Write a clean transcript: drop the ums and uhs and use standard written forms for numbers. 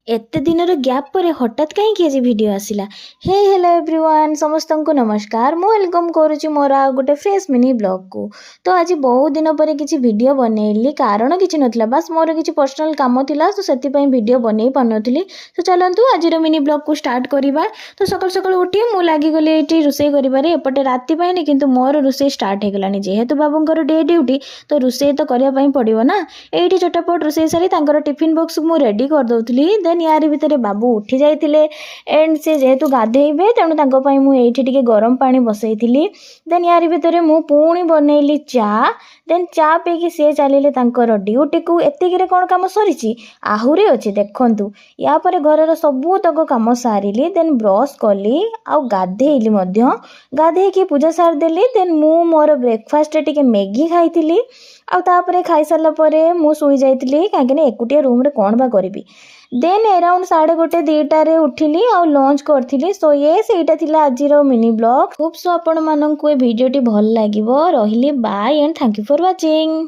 एते दिनर गैप पर हठात कहीं आज वीडियो आसिला। हे हेलो एवरीवन, समस्त को नमस्कार। मु वेलकम करुच्ची मोर आ गोटे फ्रेश मिनी ब्लॉग को। तो आज बहुत दिन पर किसी वीडियो बनैली, कारण किसी नथिला, बस मोर किसी पर्सनल काम थिला, तो सेति पई वीडियो बनै पानथली। तो चलंतु आज मिनी ब्लॉग को स्टार्ट करिबा। तो सकाळ सकाळ उठी मु लागी गले एटी रुसई करिबारे। एपटे राति पई नै किंतु मोर रुसई स्टार्ट हे गलानी, जेहेतु बाबूंकर डे ड्यूटी, तो रुसई तो करिया पई पड़िबो ना। एटी चटपट रुसई सारी तांकर टिफिन बॉक्स मु रेडी कर दउथली। देन यार भितर बाबू उठी जाइतिले एंड से जेहेतु गाधेइबे तेणु तांको पई मु एठी टिके गरम पानी बसैतिली। देन यार भितर मु पुणी बनैली चा। देन चा पेकी से चलिले तांकर ड्यूटी को। एतिकिरे कोन काम सरीची, आहुरी अछि देखंतु। या परे घरर सबु तक काम सारिली। देन ब्रश कली आ गाधेइली मध्य। गाधेइकी पूजा सार देली। देन मु मोर ब्रेकफास्ट टिके मैगी खाइतिली। आ तापरे खाई सारला परे मु सोई जाइतिली, काहेकि एकुटिया रूम रे कोन बा करिबी। देन अराउंड 1:30 उठिली आ लंच करथिली। सो ये सेटा थिला आजिर मिनी ब्लॉग। होप सो आपण मानन को ए वीडियो टी भल लागिवो। रहिली bye and thank you for watching.